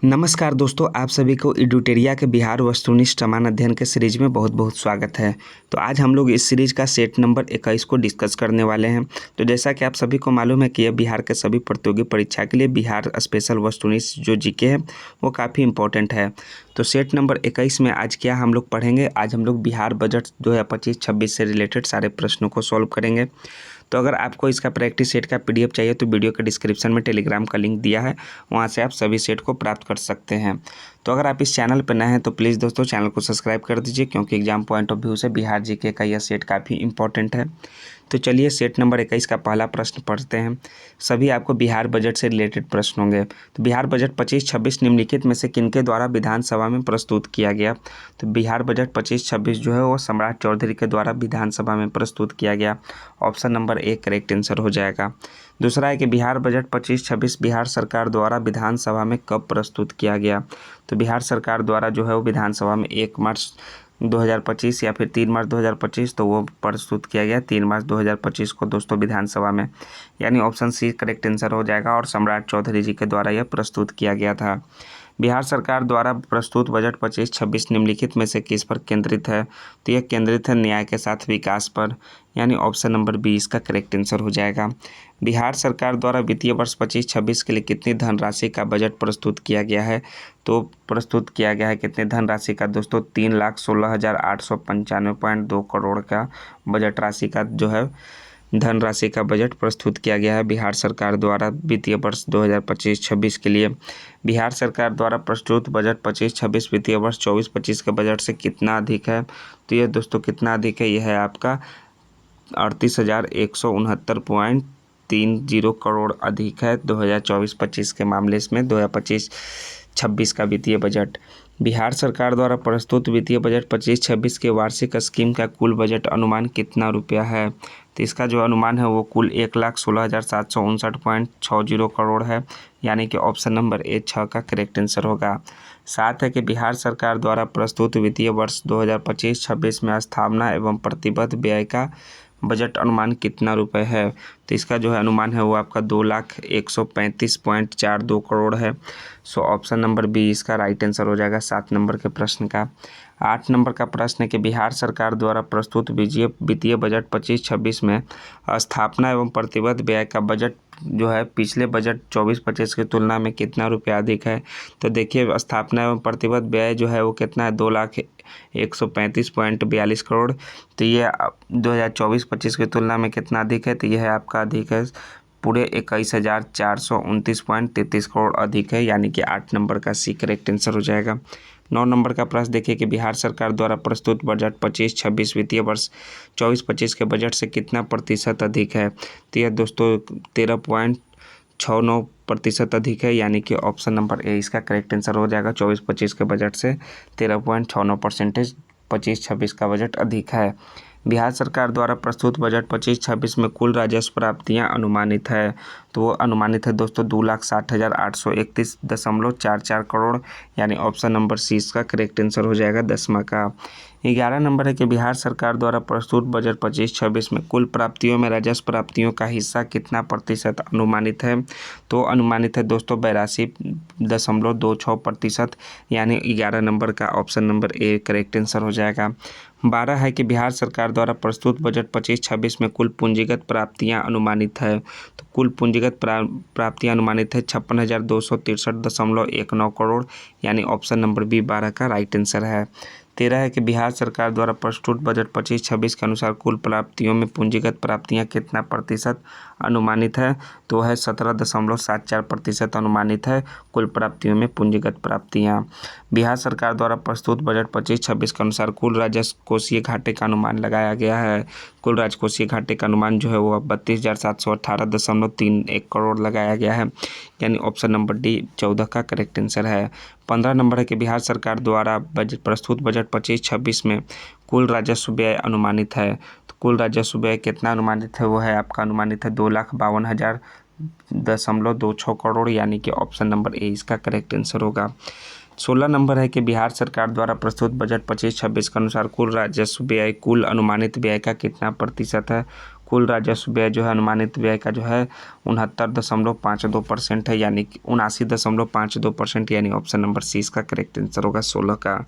नमस्कार दोस्तों, आप सभी को एडुटेरिया के बिहार वस्तुनिष्ठ समान अध्ययन के सीरीज में बहुत बहुत स्वागत है। तो आज हम लोग इस सीरीज का सेट नंबर 21 को डिस्कस करने वाले हैं। तो जैसा कि आप सभी को मालूम है कि यह बिहार के सभी प्रतियोगी परीक्षा के लिए बिहार स्पेशल वस्तुनिष्ठ जो जीके है वो काफ़ी इंपॉर्टेंट है। तो सेट नंबर 21 में आज क्या हम लोग पढ़ेंगे, आज हम लोग बिहार बजट 2025-26 से रिलेटेड सारे प्रश्नों को सॉल्व करेंगे। तो अगर आपको इसका प्रैक्टिस सेट का पीडीएफ चाहिए तो वीडियो के डिस्क्रिप्शन में टेलीग्राम का लिंक दिया है, वहां से आप सभी सेट को प्राप्त कर सकते हैं। तो अगर आप इस चैनल पर नए हैं तो प्लीज़ दोस्तों चैनल को सब्सक्राइब कर दीजिए, क्योंकि एग्जाम पॉइंट ऑफ व्यू से बिहार जीके का यह सेट काफ़ी इंपॉर्टेंट है। तो चलिए सेट नंबर 21 का पहला प्रश्न पढ़ते हैं। सभी आपको बिहार बजट से रिलेटेड प्रश्न होंगे। तो बिहार बजट 25-26 निम्नलिखित में से किनके द्वारा विधानसभा में प्रस्तुत किया गया? तो बिहार बजट 25-26 जो है वो सम्राट चौधरी के द्वारा विधानसभा में प्रस्तुत किया गया। Option number A correct answer हो जाएगा। दूसरा है कि बिहार बजट 25-26 बिहार सरकार द्वारा विधानसभा में कब प्रस्तुत किया गया? तो बिहार सरकार द्वारा जो है वो विधानसभा में 1 मार्च 2025 या फिर 3 मार्च 2025 तो वो प्रस्तुत किया गया 3 मार्च 2025 को दोस्तों विधानसभा में, यानी ऑप्शन सी करेक्ट आंसर हो जाएगा। और सम्राट चौधरी जी के द्वारा यह प्रस्तुत किया गया था। बिहार सरकार द्वारा प्रस्तुत बजट 25-26 निम्नलिखित में से किस पर केंद्रित है? तो यह केंद्रित है न्याय के साथ विकास पर, यानी ऑप्शन नंबर बी इसका करेक्ट आंसर हो जाएगा। बिहार सरकार द्वारा वित्तीय वर्ष 25-26 के लिए कितनी धनराशि का बजट प्रस्तुत किया गया है? तो प्रस्तुत किया गया है कितनी धनराशि का दोस्तों? 3,16,895.2 करोड़ का बजट राशि का जो है धनराशि का बजट प्रस्तुत किया गया है बिहार सरकार द्वारा वित्तीय वर्ष 2025-26 के लिए। बिहार सरकार द्वारा प्रस्तुत बजट 25-26 वित्तीय वर्ष 24-25 के बजट से कितना अधिक है? तो यह दोस्तों कितना अधिक है? यह है आपका 38,169.30 करोड़ अधिक है 2024-25 के मामले में 2025-26 का वित्तीय बजट। बिहार सरकार द्वारा प्रस्तुत वित्तीय बजट 25-26 के वार्षिक स्कीम का कुल बजट अनुमान कितना रुपया है? तो इसका जो अनुमान है वो कुल 1,16,759.60 करोड़ है, यानी कि ऑप्शन नंबर ए 6 का करेक्ट आंसर होगा। साथ है कि बिहार सरकार द्वारा प्रस्तुत वित्तीय वर्ष 2025-26 में स्थापना एवं प्रतिबद्ध व्यय का बजट अनुमान कितना रुपए है? तो इसका जो है अनुमान है वो आपका 2,135.42 करोड़ है। सो ऑप्शन नंबर बी इसका राइट आंसर हो जाएगा 7 नंबर के प्रश्न का। 8 नंबर का प्रश्न है कि बिहार सरकार द्वारा प्रस्तुत वित्तीय बजट 25-26 में स्थापना एवं प्रतिबद्ध व्यय का बजट जो है पिछले बजट 24-25 की तुलना में कितना रुपया अधिक है? तो देखिए स्थापना एवं प्रतिबद्ध व्यय जो है वो कितना है 2,135.42 करोड़। तो ये 2024-25 की तुलना में कितना अधिक है? तो यह है आपका अधिक है पूरे 21,429.33 करोड़ अधिक है, यानी कि 8 नंबर का सी करेक्ट आंसर हो जाएगा। 9 नंबर का प्रश्न देखिए कि बिहार सरकार द्वारा प्रस्तुत बजट 25-26 वित्तीय वर्ष 24-25 के बजट से कितना प्रतिशत अधिक है? तो यह दोस्तों 13.69% अधिक है, यानी कि ऑप्शन नंबर ए इसका करेक्ट आंसर हो जाएगा। 24-25 के बजट से 13.69% 25-26 का बजट अधिक है। बिहार सरकार द्वारा प्रस्तुत बजट 25-26 में कुल राजस्व प्राप्तियां अनुमानित है, तो वो अनुमानित है दोस्तों 2,60,831.44 करोड़, यानी ऑप्शन नंबर सी इसका करेक्ट आंसर हो जाएगा 10वां का। 11 नंबर है कि बिहार सरकार द्वारा प्रस्तुत बजट 25-26 में कुल प्राप्तियों में राजस्व प्राप्तियों का हिस्सा कितना प्रतिशत अनुमानित है? तो अनुमानित है दोस्तों 82.26%, यानी 11 नंबर का option number A correct answer हो जाएगा। 12 है कि बिहार सरकार द्वारा प्रस्तुत बजट 25-26 में कुल पूंजीगत प्राप्तियां अनुमानित है, तो कुल पूंजीगत प्राप्तियां अनुमानित है 56,263.19 करोड़, यानी ऑप्शन नंबर बी 12 का राइट आंसर है। 13 है कि बिहार सरकार द्वारा प्रस्तुत बजट 25-26 के अनुसार कुल प्राप्तियों में पूंजीगत प्राप्तियां कितना प्रतिशत अनुमानित है? तो है 17.74% अनुमानित है कुल प्राप्तियों में पूंजीगत प्राप्तियां। बिहार सरकार द्वारा प्रस्तुत बजट 25-26 के अनुसार कुल राजस्व कोषीय घाटे का अनुमान लगाया गया है। कुल राजकोषीय घाटे का अनुमान जो है वो 32,718.31 करोड़ लगाया गया है, यानी ऑप्शन नंबर डी 14 का करेक्ट आंसर है। 15 नंबर है कि बिहार सरकार द्वारा प्रस्तुत बजट 25-26 में कुल राजस्व व्यय अनुमानित है, तो कुल राजस्व व्यय कितना अनुमानित है? वो है आपका अनुमानित है 2,52,000.26 करोड़, यानी कि ऑप्शन नंबर ए इसका करेक्ट आंसर होगा। 16 नंबर है कि बिहार सरकार द्वारा प्रस्तुत बजट 25-26 के अनुसार कुल राजस्व व्यय कुल अनुमानित व्यय का कितना प्रतिशत है? कुल राजस्व व्यय जो है अनुमानित व्यय का जो है 69.52% है, यानी कि 79.52%, यानी ऑप्शन नंबर सी इसका करेक्ट आंसर होगा 16 का।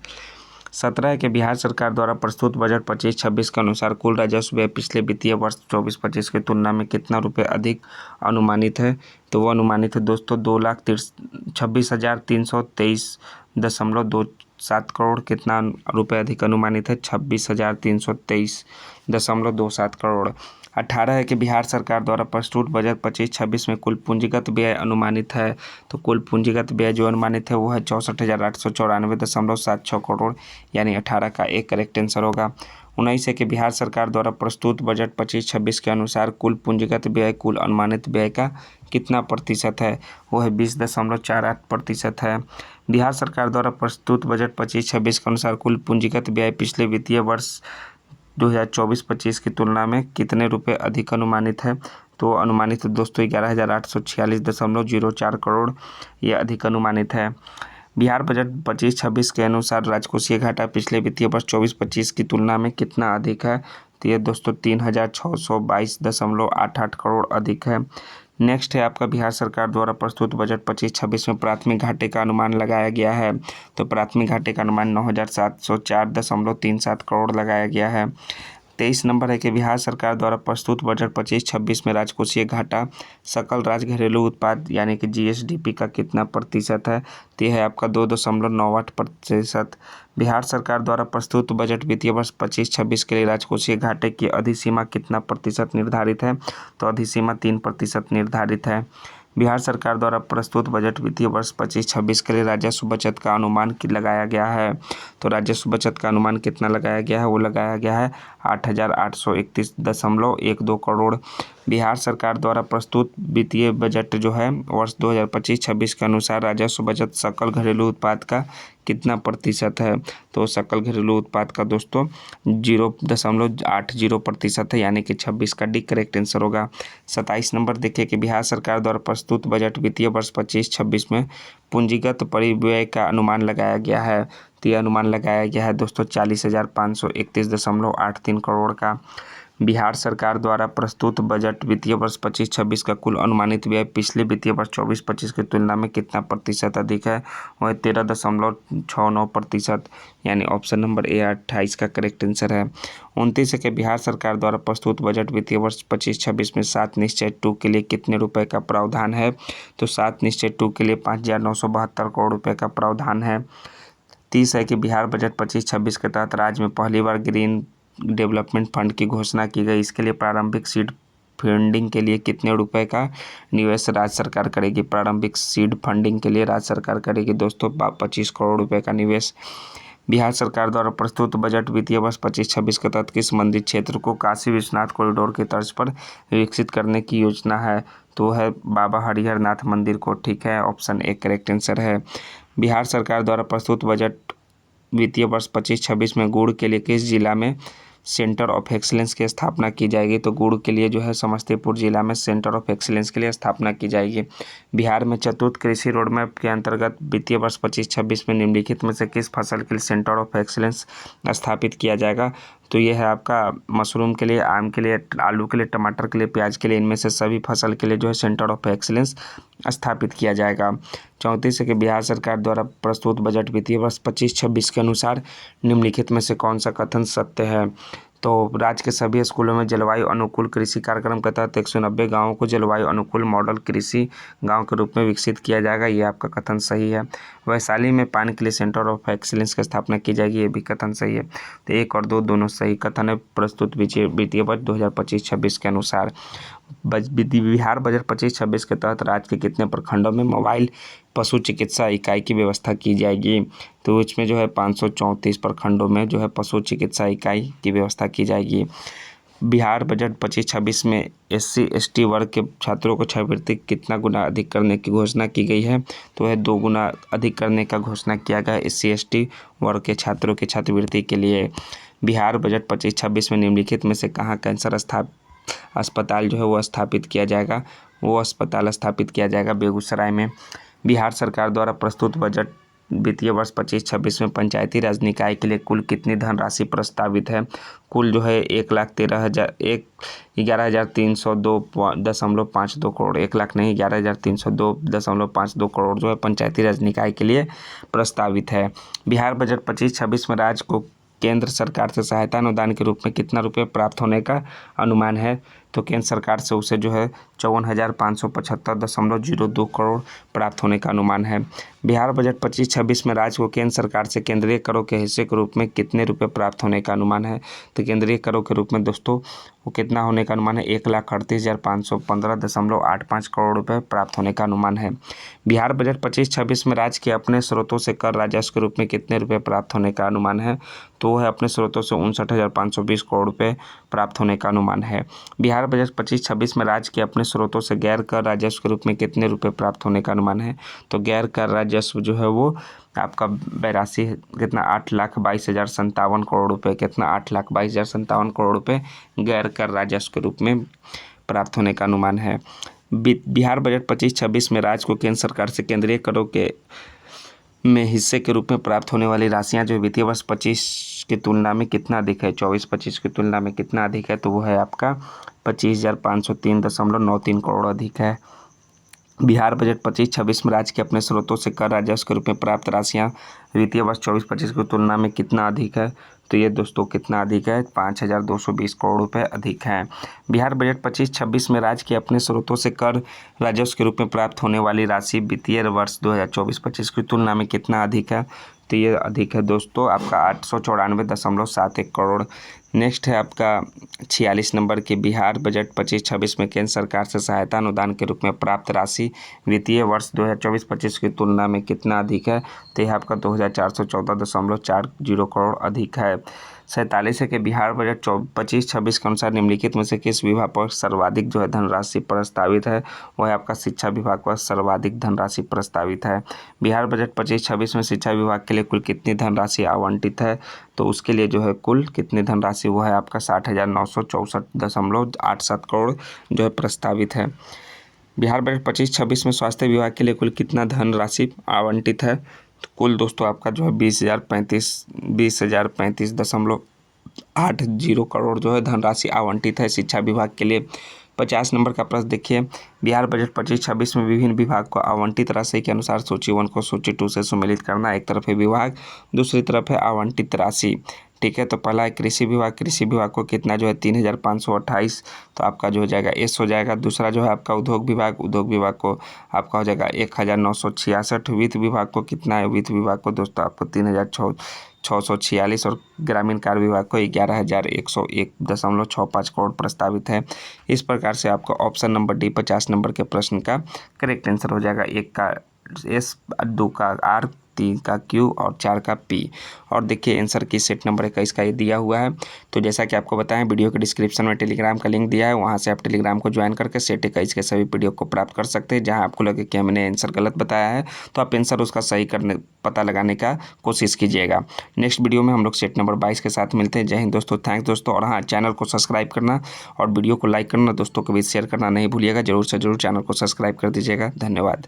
17 है कि बिहार सरकार द्वारा प्रस्तुत बजट 25-26 के अनुसार कुल राजस्व व्यय पिछले वित्तीय वर्ष 24-25 की तुलना में कितना रुपये अधिक अनुमानित है। तो वो अनुमानित है दोस्तों 2,26,323.27 करोड़। कितना रुपये अधिक अनुमानित है 26,323.27 करोड़। 18 है कि बिहार सरकार द्वारा प्रस्तुत बजट 25-26 में कुल पूंजीगत व्यय अनुमानित है। तो कुल पूंजीगत व्यय जो अनुमानित है वो है 64,894.76 करोड़, यानी 18 का एक करेक्ट आंसर होगा। 19 है कि बिहार सरकार द्वारा प्रस्तुत बजट 25-26 के अनुसार कुल पूंजीगत व्यय कुल अनुमानित व्यय का कितना प्रतिशत है। वो है 20.48% है। बिहार सरकार द्वारा प्रस्तुत बजट 25-26 के अनुसार कुल पूंजीगत व्यय पिछले वित्तीय वर्ष 2024-25 की तुलना में कितने रुपए अधिक अनुमानित है। तो अनुमानित है दोस्तों 11,846.04 करोड़, ये अधिक अनुमानित है। बिहार बजट 25-26 के अनुसार राजकोषीय घाटा पिछले वित्तीय वर्ष 24-25 की तुलना में कितना अधिक है। तो ये दोस्तों 3,622.88 करोड़ अधिक है। नेक्स्ट है आपका बिहार सरकार द्वारा प्रस्तुत बजट 25-26 में प्राथमिक घाटे का अनुमान लगाया गया है। तो प्राथमिक घाटे का अनुमान 9,704.37 करोड़ लगाया गया है। 23 नंबर है कि बिहार सरकार द्वारा प्रस्तुत बजट 25-26 में राजकोषीय घाटा सकल राज्य घरेलू उत्पाद यानी कि GSDP का कितना प्रतिशत है। तो यह है आपका 2.98%। बिहार सरकार द्वारा प्रस्तुत बजट वित्तीय वर्ष 25-26 के लिए राजकोषीय घाटे की अधिसीमा कितना प्रतिशत निर्धारित है। तो अधिसीमा 3% निर्धारित है। बिहार सरकार द्वारा प्रस्तुत बजट वित्तीय वर्ष 25-26 के लिए राजस्व बचत का अनुमान लगाया गया है। तो राजस्व बचत का अनुमान कितना लगाया गया है, वो लगाया गया है 8,831.12 करोड़। बिहार सरकार द्वारा प्रस्तुत वित्तीय बजट जो है वर्ष 2025-26 के अनुसार राजस्व बचत सकल घरेलू उत्पाद का कितना प्रतिशत है। तो सकल घरेलू उत्पाद का दोस्तों 0.80% है, यानी कि 26 का डी करेक्ट आंसर होगा। 27 नंबर देखिए कि बिहार सरकार द्वारा प्रस्तुत बजट वित्तीय वर्ष 25-26 में पूंजीगत परिव्यय का अनुमान लगाया गया है। तो यह अनुमान लगाया गया है दोस्तों 40,531.83 करोड़ का। बिहार सरकार द्वारा प्रस्तुत बजट वित्तीय वर्ष 25-26 का कुल अनुमानित व्यय पिछले वित्तीय वर्ष 24-25 की तुलना में कितना प्रतिशत अधिक है। वह 13.69%, यानी ऑप्शन नंबर ए 28 का करेक्ट आंसर है। 29 है कि बिहार सरकार द्वारा प्रस्तुत बजट वित्तीय वर्ष 25-26 में 7 निश्चय 2 के लिए कितने रुपए का प्रावधान है। तो 7 निश्चय 2 के लिए 5,972 करोड़ रुपये का प्रावधान है। 30 है कि बिहार बजट 25-26 के तहत राज्य में पहली बार ग्रीन डेवलपमेंट फंड की घोषणा की गई। इसके लिए प्रारंभिक सीड फंडिंग के लिए कितने रुपए का निवेश राज्य सरकार करेगी। प्रारंभिक सीड फंडिंग के लिए राज्य सरकार करेगी दोस्तों 25 करोड़ रुपए का निवेश। बिहार सरकार द्वारा प्रस्तुत बजट वित्तीय वर्ष 25-26 के तहत किस मंदिर क्षेत्र को काशी विश्वनाथ कॉरिडोर की तर्ज पर विकसित करने की योजना है। तो है बाबा हरिहर नाथ मंदिर को। ठीक है, ऑप्शन ए करेक्ट आंसर है। बिहार सरकार द्वारा प्रस्तुत बजट वित्तीय वर्ष 25-26 में गुड़ के लिए किस जिला में सेंटर ऑफ एक्सीलेंस की स्थापना की जाएगी। तो गुड़ के लिए जो है समस्तीपुर जिला में सेंटर ऑफ एक्सीलेंस के लिए स्थापना की जाएगी। बिहार में चतुर्थ कृषि रोडमैप के अंतर्गत वित्तीय वर्ष 25-26 में निम्नलिखित में से किस फसल के लिए सेंटर ऑफ एक्सीलेंस स्थापित किया जाएगा। तो ये है आपका मशरूम के लिए, आम के लिए, आलू के लिए, टमाटर के लिए, प्याज के लिए, इनमें से सभी फसल के लिए जो है सेंटर ऑफ एक्सीलेंस स्थापित किया जाएगा। 34 है कि बिहार सरकार द्वारा प्रस्तुत बजट वित्तीय वर्ष 25-26 के अनुसार निम्नलिखित में से कौन सा कथन सत्य है। तो राज्य के सभी स्कूलों में जलवायु अनुकूल कृषि कार्यक्रम के तहत 190 गाँवों को जलवायु अनुकूल मॉडल कृषि गांव के रूप में विकसित किया जाएगा। ये आपका कथन सही है। वैशाली में पानी के लिए सेंटर ऑफ एक्सीलेंस की स्थापना की जाएगी, ये भी कथन सही है। तो 1 और 2 दोनों सही कथन है प्रस्तुत वित्तीय वर्ष 2025-26 के अनुसार। बिहार बजट 25-26 के तहत राज्य के कितने प्रखंडों में मोबाइल पशु चिकित्सा इकाई की व्यवस्था की जाएगी। तो इसमें जो है 534 प्रखंडों में जो है पशु चिकित्सा इकाई की व्यवस्था की जाएगी। बिहार बजट 25-26 में SC/ST वर्ग के छात्रों को छात्रवृत्ति कितना गुना अधिक करने की घोषणा की गई है। तो वह 2 गुना अधिक करने का घोषणा किया गया SC/ST वर्ग के छात्रों की छात्रवृत्ति के लिए। बिहार बजट 25-26 में निम्नलिखित में से कहाँ कैंसर अस्पताल जो है वो स्थापित किया जाएगा। वो अस्पताल स्थापित किया जाएगा बेगूसराय में। बिहार सरकार द्वारा प्रस्तुत बजट वित्तीय वर्ष 25-26 में पंचायती राज निकाय के लिए कुल कितनी धनराशि प्रस्तावित है? कुल जो है 11,302.52 करोड़, 1 लाख नहीं 11,302.52 करोड़ जो है पंचायती राज निकाय के लिए प्रस्तावित है। बिहार बजट 25-26 में राज्य को केंद्र सरकार से सहायता अनुदान के रूप में कितना रुपये प्राप्त होने का अनुमान है? तो केंद्र सरकार से उसे जो है 54,575.02 करोड़ प्राप्त होने का अनुमान है। बिहार बजट 25-26 में राज्य को केंद्र सरकार से केंद्रीय करों के हिस्से के रूप में कितने रुपये प्राप्त होने का अनुमान है? तो केंद्रीय करों के रूप में दोस्तों वो कितना होने का अनुमान है? 1,38,515.85 करोड़ रुपये प्राप्त होने का अनुमान है। बिहार बजट 25-26 में राज्य के अपने स्रोतों से कर राजस्व के रूप में कितने रुपये प्राप्त होने का अनुमान है? तो वह अपने स्रोतों से 59,520 करोड़ रुपये प्राप्त होने का अनुमान है। बिहार बजट 25-26 में राज्य के अपने स्रोतों से गैर कर राजस्व के रूप में कितने रुपये प्राप्त होने का अनुमान है? तो गैर कर राजस्व जो है वो आपका 82 कितना 8,22,57 करोड़ रुपये, कितना 8,22,57 करोड़ रुपये गैर कर राजस्व के रूप में प्राप्त होने का अनुमान है। बिहार बजट 25-26 में राज्य को केंद्र सरकार से केंद्रीय करों के में हिस्से के रूप में प्राप्त होने वाली राशियां जो वित्तीय वर्ष 25 की तुलना में कितना अधिक है? 24-25 की तुलना में कितना अधिक है? तो वो है आपका 25,503.93 करोड़ अधिक है। बिहार बजट 25-26 में राज्य के अपने स्रोतों से कर राजस्व के रूप में प्राप्त राशियां वित्तीय वर्ष 24-25 की तुलना में कितना अधिक है? तो ये दोस्तों कितना अधिक है? 5,220 करोड़ रुपए अधिक हैं। बिहार बजट 25-26 में राज्य के अपने स्रोतों से कर राजस्व के रूप में प्राप्त होने वाली राशि वित्तीय वर्ष 2024-25 की तुलना में कितना अधिक है? तो ये अधिक है दोस्तों आपका 894.71 करोड़। नेक्स्ट है आपका 46 नंबर के बिहार बजट 25-26 में केंद्र सरकार से सहायता अनुदान के रूप में प्राप्त राशि वित्तीय वर्ष 2024-25 की तुलना में कितना अधिक है? तो यह आपका 2,414.40 करोड़ अधिक है। 47 है कि बिहार बजट 25-26 के अनुसार निम्नलिखित में से किस विभाग पर सर्वाधिक जो है धनराशि प्रस्तावित है? वह आपका शिक्षा विभाग पर सर्वाधिक धनराशि प्रस्तावित है। बिहार बजट 25-26 में शिक्षा विभाग के लिए कुल कितनी धनराशि आवंटित है? तो उसके लिए जो है कुल कितनी धनराशि वो है आपका 60,964.87 करोड़ जो है प्रस्तावित है। बिहार बजट 25-26 में स्वास्थ्य विभाग के लिए कुल कितना धनराशि आवंटित है? तो कुल दोस्तों आपका जो है 20,035.80 करोड़ जो है धनराशि आवंटित है शिक्षा विभाग के लिए। 50 नंबर का प्रश्न देखिए, बिहार बजट 25-26 में विभिन्न विभाग को आवंटित राशि के अनुसार सूची 1 को सूची 2 से सम्मिलित करना। एक तरफ है विभाग, दूसरी तरफ है आवंटित राशि। ठीक है, तो पहला है कृषि विभाग। कृषि विभाग को कितना जो है 3,528 तो आपका जो हो जाएगा एस हो जाएगा। दूसरा जो है आपका उद्योग विभाग, उद्योग विभाग को आपका हो जाएगा 1,966। वित्त विभाग को कितना है? वित्त विभाग को दोस्तों आपको 3,646 और ग्रामीण कार्य विभाग को 11,101.65 करोड़ प्रस्तावित है। इस प्रकार से आपका ऑप्शन नंबर डी 50 नंबर के प्रश्न का करेक्ट आंसर हो जाएगा। 1 का एस, 2 का आर, 3 का क्यू और 4 का पी। और देखिए आंसर की सेट नंबर 21 का ये दिया हुआ है। तो जैसा कि आपको बताएं वीडियो के डिस्क्रिप्शन में टेलीग्राम का लिंक दिया है, वहां से आप टेलीग्राम को ज्वाइन करके सेट 21 के सभी पीडीएफ को प्राप्त कर सकते हैं। जहां आपको लगे कि मैंने आंसर गलत बताया है तो आप आंसर उसका सही पता लगाने का कोशिश कीजिएगा। नेक्स्ट वीडियो में हम लोग सेट नंबर 22 के साथ मिलते हैं। जय हिंद दोस्तों, थैंक्स दोस्तों। और हाँ, चैनल को सब्सक्राइब करना और वीडियो को लाइक करना, दोस्तों को भी शेयर करना नहीं भूलिएगा। जरूर से जरूर चैनल को सब्सक्राइब कर दीजिएगा। धन्यवाद।